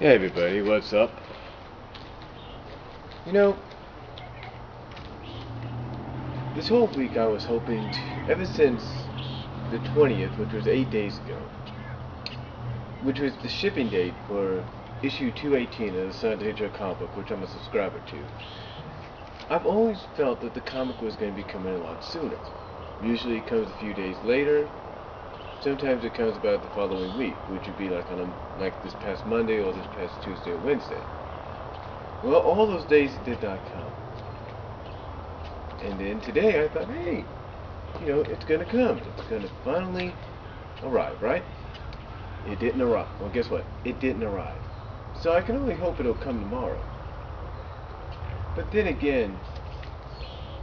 Hey everybody, what's up? You know, this whole week I was hoping to, ever since the 20th, which was 8 days ago, which was the shipping date for issue 218 of the Sunday Hedgehog comic book, which I'm a subscriber to, I've always felt that the comic was going to be coming a lot sooner. Usually it comes a few days later. Sometimes it comes about the following week, which would be like like this past Monday or this past Tuesday or Wednesday. Well, all those days did not come. And then today I thought, hey, it's gonna come. It's gonna finally arrive, right? It didn't arrive. Well, guess what? It didn't arrive. So I can only hope it'll come tomorrow. But then again,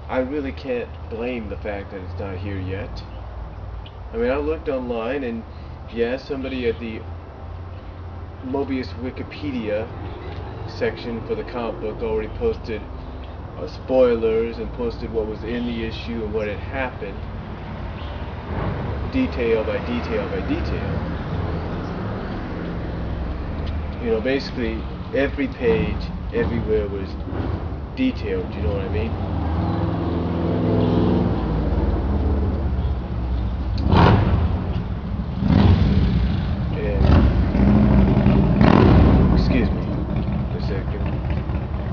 I really can't blame the fact that it's not here yet. I mean, I looked online, and yeah, somebody at the Mobius Wikipedia section for the comic book already posted spoilers and posted what was in the issue and what had happened, detail by detail by detail. Basically every page, everywhere was detailed, you know what I mean?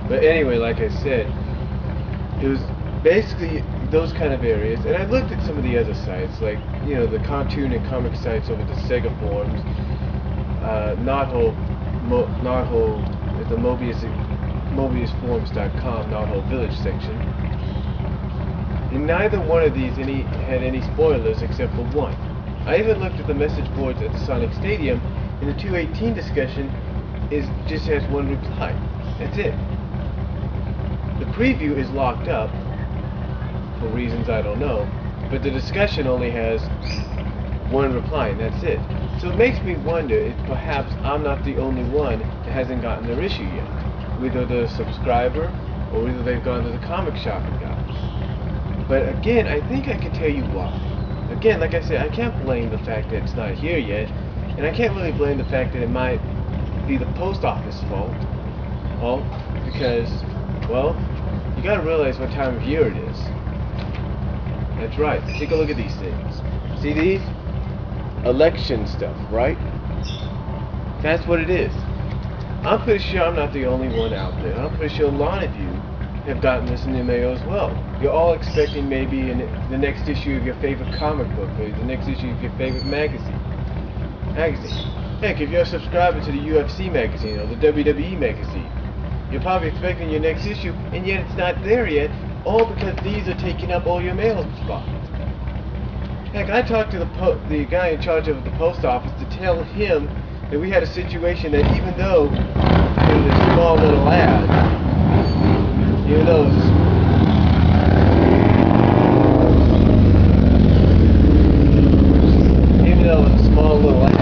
But anyway, like I said, it was basically those kind of areas. And I looked at some of the other sites, like, the cartoon and comic sites over the Sega forums, the MobiusForums.com, Knothole Village section. And neither one of these had any spoilers except for one. I even looked at the message boards at the Sonic Stadium, and the 218 discussion just has one reply. That's it. The preview is locked up, for reasons I don't know, but the discussion only has one reply, and that's it. So it makes me wonder if perhaps I'm not the only one that hasn't gotten their issue yet. Either the subscriber, or either they've gone to the comic shop and got it. But again, I think I can tell you why. Again, like I said, I can't blame the fact that it's not here yet, and I can't really blame the fact that it might be the post office fault. Because, well, you gotta realize what time of year it is. That's right. Take a look at these things. See these? Election stuff, right? That's what it is. I'm pretty sure I'm not the only one out there. I'm pretty sure a lot of you have gotten this in the mail as well. You're all expecting maybe in the next issue of your favorite comic book, or the next issue of your favorite magazine. Heck, if you're a subscriber to the UFC magazine or the WWE magazine, you're probably expecting your next issue, and yet it's not there yet, all because these are taking up all your mail spots. Heck, I talked to the guy in charge of the post office to tell him that we had a situation that even though it was a small little ad, even though it was a small little ad,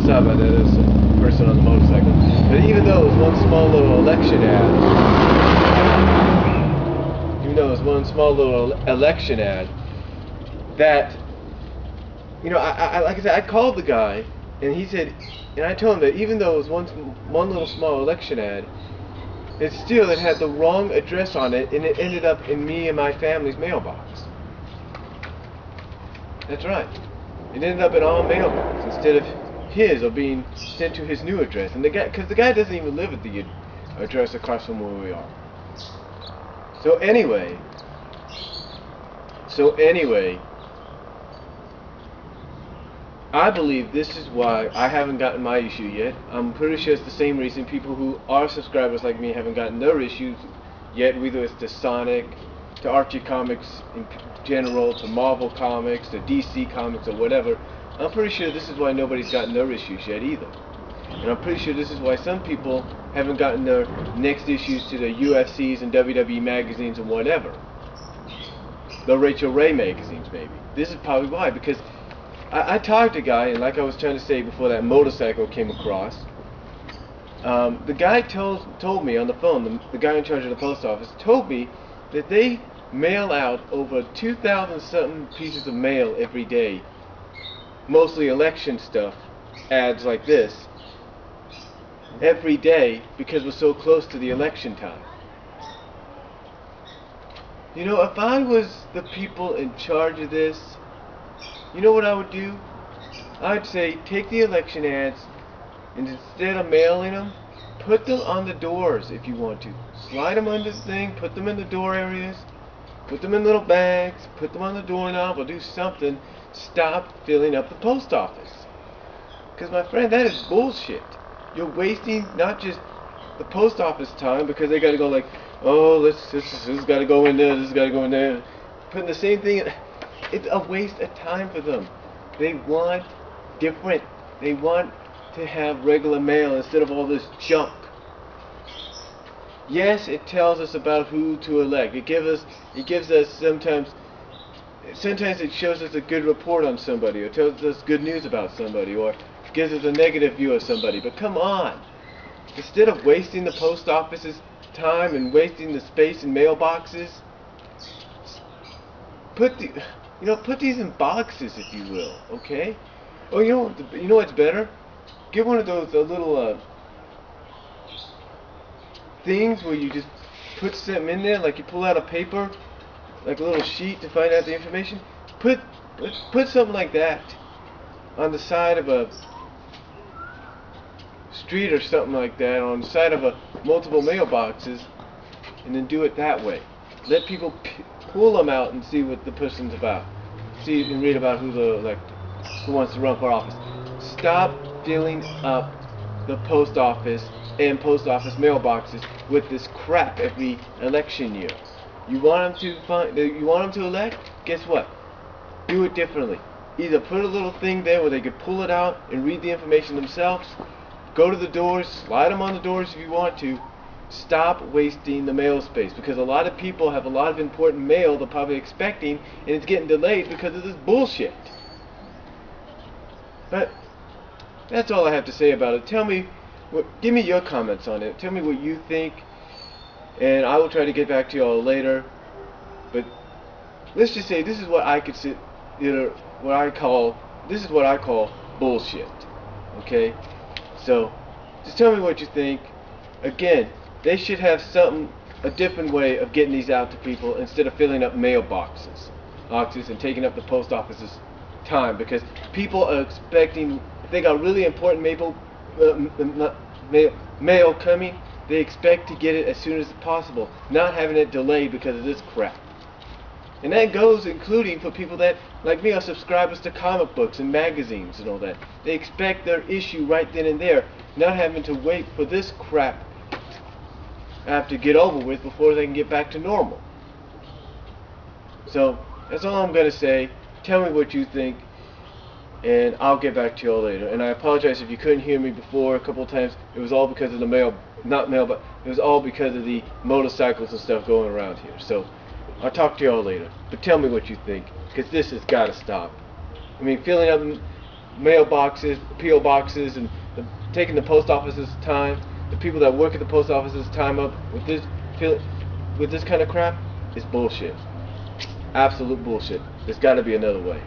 sorry about that, there's a person on the motorcycle, but even though it was one small little election ad, that, like I said, I called the guy, and he said, and I told him that even though it was one little small election ad, it had the wrong address on it, and it ended up in me and my family's mailbox. That's right. It ended up in our mailbox instead of his, or being sent to his new address. And because the guy doesn't even live at the address across from where we are. So anyway, I believe this is why I haven't gotten my issue yet. I'm pretty sure it's the same reason people who are subscribers like me haven't gotten their issues yet, whether it's to Sonic, to Archie Comics in general, to Marvel Comics, to DC Comics, or whatever. I'm pretty sure this is why nobody's gotten their issues yet either. And I'm pretty sure this is why some people haven't gotten their next issues to the UFCs and WWE magazines and whatever. The Rachel Ray magazines, maybe. This is probably why, because I talked to a guy, and like I was trying to say before that motorcycle came across, the guy told me on the phone, the guy in charge of the post office, told me that they mail out over 2,000 something pieces of mail every day, mostly election stuff, ads like this, every day because we're so close to the election time. You know, if I was the people in charge of this, you know what I would do? I'd say take the election ads and instead of mailing them, put them on the doors if you want to. Slide them under the thing, put them in the door areas, put them in little bags, put them on the doorknob, or do something. Stop filling up the post office. Because my friend, that is bullshit. You're wasting not just the post office time because they got to go like, oh, this has got to go in there, this has got to go in there. Putting the same thing in. It's a waste of time for them. They want different. They want to have regular mail instead of all this junk. Yes, it tells us about who to elect. It gives us sometimes it shows us a good report on somebody, or tells us good news about somebody, or gives us a negative view of somebody. But come on, instead of wasting the post office's time and wasting the space in mailboxes, put these in boxes, if you will. Okay? Oh, you know what's better? Get one of those little things where you just put something in there, like you pull out a paper, like a little sheet to find out the information. Put something like that on the side of a street or something like that, on the side of multiple mailboxes, and then do it that way. Let people pull them out and see what the person's about. See and read about who the elected, who wants to run for office. Stop filling up the post office and post office mailboxes with this crap every election year. You want them to elect? Guess what? Do it differently. Either put a little thing there where they could pull it out and read the information themselves. Go to the doors, slide them on the doors if you want to. Stop wasting the mail space, because a lot of people have a lot of important mail they're probably expecting, and it's getting delayed because of this bullshit. But that's all I have to say about it. Give me your comments on it. Tell me what you think, and I will try to get back to you all later. But let's just say this is what I consider, this is what I call bullshit. Okay? So just tell me what you think. Again, they should have a different way of getting these out to people instead of filling up mailboxes and taking up the post office's time, because people are expecting, if they got really important mail coming, they expect to get it as soon as possible, not having it delayed because of this crap. And that goes including for people that, like me, are subscribers to comic books and magazines and all that. They expect their issue right then and there, not having to wait for this crap to get over with before they can get back to normal. So that's all I'm going to say. Tell me what you think, and I'll get back to you all later. And I apologize if you couldn't hear me before a couple of times. It was all because of the but it was all because of the motorcycles and stuff going around here. So I'll talk to you all later. But tell me what you think, because this has got to stop. I mean, filling up mailboxes, P.O. boxes, and taking the post office's time, the people that work at the post office's time up with this kind of crap is bullshit. Absolute bullshit. There's got to be another way.